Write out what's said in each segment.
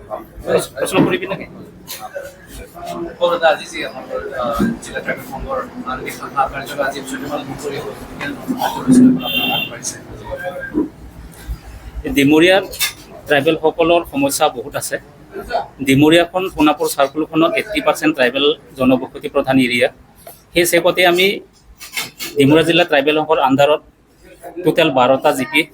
প্ৰশ্ন কৰিবি নাকি আজি যে আমাৰ জিলা ট্ৰেফিক সংঘৰ আনকি শাখা কাৰ্যালয় আজি চুটিমাল মুকলি হ'ল ডিমৰীয়াৰ ট্ৰাইবেলসকলৰ সমস্যা বহুত আছে। ডিমৰীয়াখন সোণাপুৰ চাৰ্কুলখনত 80% ট্ৰাইবেল জনবসতি প্ৰধান এৰিয়া। সেই চেগতে আমি ডিমৰীয়া জিলা ট্ৰাইবেল সংঘৰ আণ্ডাৰত টোটেল 12টা জিপিত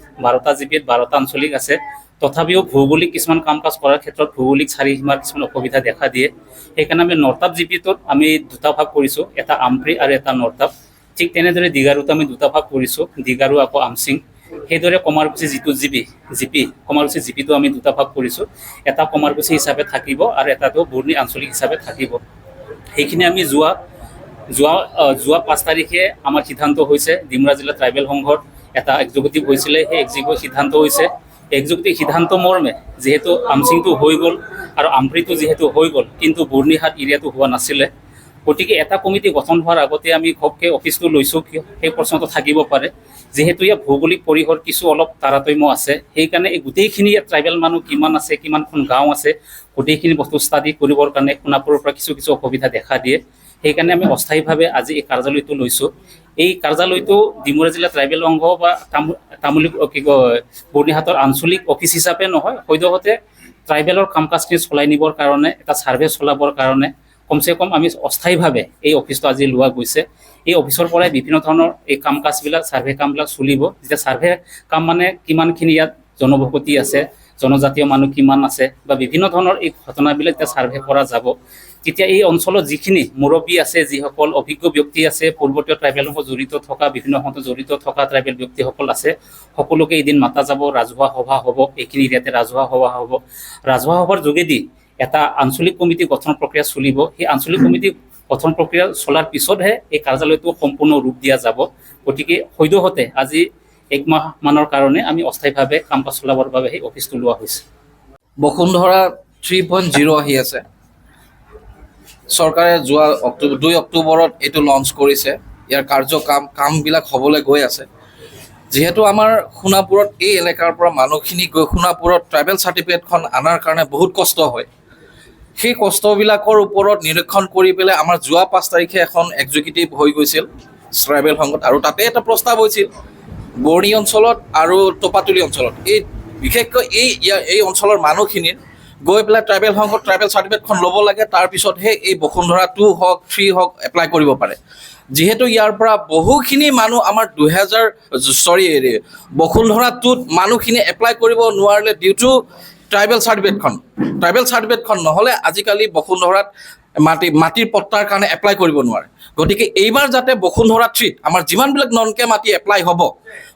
12টা আঞ্চলিক আছে। তথাপিও ভৌগোলিক কিছুমান কাম কাজ কৰাৰ ক্ষেত্ৰত ভৌগোলিক চাৰিসীমাৰ কিছুমান অসুবিধা দেখা দিয়ে। সেইকাৰণে আমি নৰ্তাপ জিপিটোত আমি দুটা ভাগ কৰিছোঁ, এটা আমপ্ৰি আৰু এটা নৰ্তাপ। ঠিক তেনেদৰে দিগাৰুত আমি দুটা ভাগ কৰিছোঁ, দিগাৰু আকৌ আমচিং। সেইদৰে কমাৰকুছি যিটো জিপি কমাৰকুছি জিপিটো আমি দুটা ভাগ কৰিছোঁ, এটা কমাৰকুছি হিচাপে থাকিব আৰু এটাটো বৰ্ণি আঞ্চলিক হিচাপে থাকিব। সেইখিনি আমি যোৱা 5 তাৰিখে আমাৰ সিদ্ধান্ত হৈছে, ডিমৰীয়া জিলা ট্ৰাইবেল সংঘৰ এটা এক্সিকিউটিভ হৈছিলে। সেই এক্সিকিউটিভ সিদ্ধান্ত হৈছে, এক্সিকিউটিভ সিদ্ধান্ত মৰ্মে যিহেতু আমচিংটো হৈ গ'ল আৰু আমপ্ৰিটো যিহেতু হৈ গ'ল, কিন্তু বৰ্ণিহাট এৰিয়াটো হোৱা নাছিলে, গতিকে এটা কমিটি গঠন হোৱাৰ আগতে আমি ঘপকৈ অফিচটো লৈছোঁ। কিয় সেই প্ৰশ্নটো থাকিব পাৰে, যিহেতু ইয়াত ভৌগোলিক পৰিসৰ কিছু অলপ তাৰতম্য আছে। সেইকাৰণে এই গোটেইখিনি ইয়াত ট্ৰাইবেল মানুহ কিমান আছে, কিমানখন গাঁও আছে, গোটেইখিনি বস্তু ষ্টাডি কৰিবৰ কাৰণে সোণাপুৰৰ পৰা কিছু অসুবিধা দেখা দিয়ে। সেইকাৰণে আমি অস্থায়ীভাৱে আজি এই কাৰ্যালয়টো লৈছোঁ। এই কাৰ্যালয়টো ডিমৰীয়া জিলা ট্ৰাইবেল সংঘ বা বৰ্ণিহাটৰ আঞ্চলিক অফিচ হিচাপে নহয়, সদ্যহতে ট্ৰাইবেলৰ কাম কাজখিনি চলাই নিবৰ কাৰণে, এটা ছাৰ্ভে চলাবৰ কাৰণে কমচে কম আমি অস্থায়ীভাৱে এই অফিচটো আজি লোৱা গৈছে। এই অফিচৰ পৰাই বিভিন্ন ধৰণৰ এই কাম কাজবিলাক, ছাৰ্ভে কামবিলাক চলিব। যেতিয়া ছাৰ্ভে কাম মানে কিমানখিনি ইয়াত জনবসতি আছে, জনজাতীয় মানুহ কিমান আছে, বা বিভিন্ন ধৰণৰ এই ঘটনাবিলাক যেতিয়া ছাৰ্ভে কৰা যাব, তেতিয়া এই অঞ্চলত যিখিনি মুৰব্বী আছে, যিসকল অভিজ্ঞ ব্যক্তি আছে, পূৰ্বতীয় ট্ৰাইবেল সংঘ জড়িত থকা, বিভিন্ন সংঘ জড়িত থকা ট্ৰাইবেল ব্যক্তিসকল আছে, সকলোকে এদিন মাতা যাব, ৰাজহুৱা সভা হ'ব। এইখিনি এৰিয়াতে ৰাজহুৱা সভা হ'ব। ৰাজহুৱা সভাৰ যোগেদি এটা আঞ্চলিক কমিটি গঠন প্ৰক্ৰিয়া চলিব। সেই আঞ্চলিক কমিটি গঠন প্ৰক্ৰিয়া চলাৰ পিছতহে এই কাৰ্যালয়টো সম্পূৰ্ণ ৰূপ দিয়া যাব। গতিকে সদ্যহতে আজি 1 মাহমানৰ কাৰণে আমি অস্থায়ীভাৱে কাম কাজ চলাবৰ বাবে সেই অফিচটো লোৱা হৈছে। বসুন্ধৰা 3.0 আহি আছে। চৰকাৰে যোৱা 2 অক্টোবৰত এইটো লঞ্চ কৰিছে। ইয়াৰ কামবিলাক হ'বলৈ গৈ আছে। যিহেতু আমাৰ সোণাপুৰত এই এলেকাৰ পৰা মানুহখিনি গৈ সোণাপুৰত ট্ৰাইবেল চাৰ্টিফিকেটখন অনাৰ কাৰণে বহুত কষ্ট হয়। সেই কষ্টবিলাকৰ ওপৰত নিৰীক্ষণ কৰি পেলাই আমাৰ যোৱা 5 তাৰিখে এখন এক্সিকিউটিভ হৈ গৈছিল ট্ৰাইবেল সংঘত, আৰু তাতে এটা প্ৰস্তাৱ হৈছিল বৰ্ণি অঞ্চলত আৰু টপাতলি অঞ্চলত, এই বিশেষকৈ এই অঞ্চলৰ মানুহখিনিৰ গৈ পেলাই ট্ৰাইবেল সংঘত ট্ৰাইবেল চাৰ্টিফিকেটখন ল'ব লাগে। তাৰপিছতহে এই বসুন্ধৰা 2 হওক 3 হওক এপ্লাই কৰিব পাৰে। যিহেতু ইয়াৰ পৰা বহুখিনি মানুহ আমাৰ বসুন্ধৰা 2ত মানুহখিনি এপ্লাই কৰিব নোৱাৰিলে ডিউ টু ট্ৰাইবেল চাৰ্টিফিকেটখন নহ'লে আজিকালি বসুন্ধৰাত মাটিৰ পট্টাৰ কাৰণে এপ্লাই কৰিব নোৱাৰে। গতিকে এইবাৰ যাতে বসুন্ধৰা 3ত আমাৰ যিমানবিলাক ননকে মাটি এপ্লাই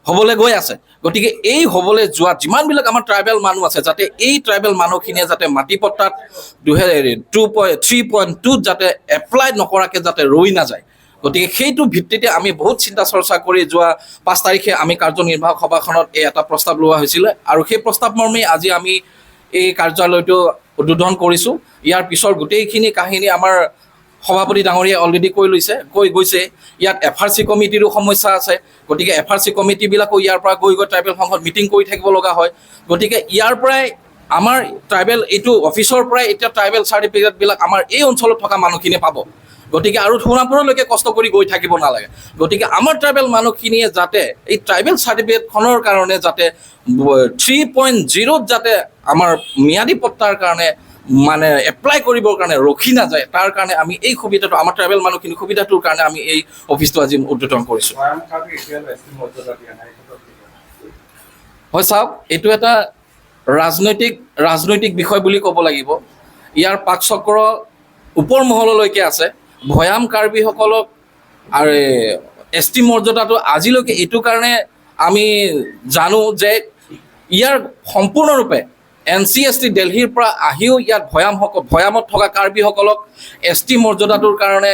হ'বলৈ গৈ আছে, গতিকে এই হ'বলৈ যোৱা যিমানবিলাক আমাৰ ট্ৰাইবেল মানুহ আছে, যাতে এই ট্ৰাইবেল মানুহখিনিয়ে যাতে মাটি পট্টাত 3.2 যাতে এপ্লাই নকৰাকৈ যাতে ৰৈ নাযায়। গতিকে সেইটো ভিত্তিতে আমি বহুত চিন্তা চৰ্চা কৰি যোৱা 5 তাৰিখে আমি কাৰ্যনিৰ্বাহক সভাখনত এই এটা প্ৰস্তাৱ লোৱা হৈছিলে, আৰু সেই প্ৰস্তাৱ মৰ্মে আজি আমি এই কাৰ্যালয়টো উদ্বোধন কৰিছোঁ। ইয়াৰ পিছৰ গোটেইখিনি কাহিনী আমাৰ সভাপতি ডাঙৰীয়াই অলৰেডি কৈ গৈছে। ইয়াত FRC কমিটিৰো সমস্যা আছে। গতিকে FRC কমিটিবিলাকো ইয়াৰ পৰা গৈ ট্ৰাইবেল সংঘত মিটিং কৰি থাকিব লগা হয়। গতিকে ইয়াৰ পৰাই আমাৰ ট্ৰাইবেল এইটো অফিচৰ পৰাই এতিয়া ট্ৰাইবেল চাৰ্টিফিকেটবিলাক আমাৰ এই অঞ্চলত থকা মানুহখিনিয়ে পাব। গতিকে আৰু সোণাপুৰলৈকে কষ্ট কৰি গৈ থাকিব নালাগে। গতিকে আমাৰ ট্ৰাইবেল মানুহখিনিয়ে যাতে এই ট্ৰাইবেল চাৰ্টিফিকেটখনৰ কাৰণে যাতে 3.0ত যাতে আমাৰ ম্যাদী পট্টাৰ কাৰণে মানে এপ্লাই কৰিবৰ কাৰণে ৰখি নাযায়, তাৰ কাৰণে আমি এই সুবিধাটো আমাৰ ট্ৰাইবেল মানুহখিনি সুবিধাটোৰ কাৰণে আমি এই অফিচটো আজি উদ্বোধন কৰিছোঁ। হয় চাওক, এইটো এটা ৰাজনৈতিক বিষয় বুলি ক'ব লাগিব। ইয়াৰ পাকচক্ৰ ওপৰ মহললৈকে আছে। ভৈয়াম কাৰ্বিসকলক আৰু ST মৰ্যাদাটো আজিলৈকে এইটো কাৰণে আমি জানো যে ইয়াৰ সম্পূৰ্ণৰূপে NC/ST দিল্লীৰ পৰা আহিও ইয়াত ভৈয়ামত থকা কাৰ্বিসকলক ST মৰ্যাদাটোৰ কাৰণে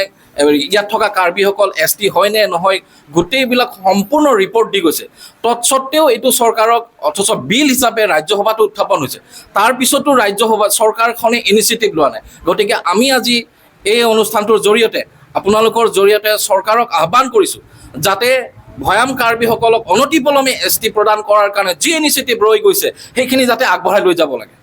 ইয়াত থকা কাৰ্বিসকল ST হয় নে নহয় গোটেইবিলাক সম্পূৰ্ণ ৰিপৰ্ট দি গৈছে। তৎসত্ত্বেও এইটো চৰকাৰক অথচ বিল হিচাপে ৰাজ্যসভাটো উত্থাপন হৈছে। তাৰপিছতো চৰকাৰখনে ইনিচিয়েটিভ লোৱা নাই। গতিকে আমি আজি এই অনুষ্ঠানটোৰ জৰিয়তে আপোনালোকৰ জৰিয়তে চৰকাৰক আহ্বান কৰিছোঁ যাতে ভৈয়াম কাৰ্বিসকলক অনতিপলমে ST প্ৰদান কৰাৰ কাৰণে যি ইনিচিয়েটিভ ৰৈ গৈছে সেইখিনি যাতে আগবঢ়াই লৈ যাব লাগে।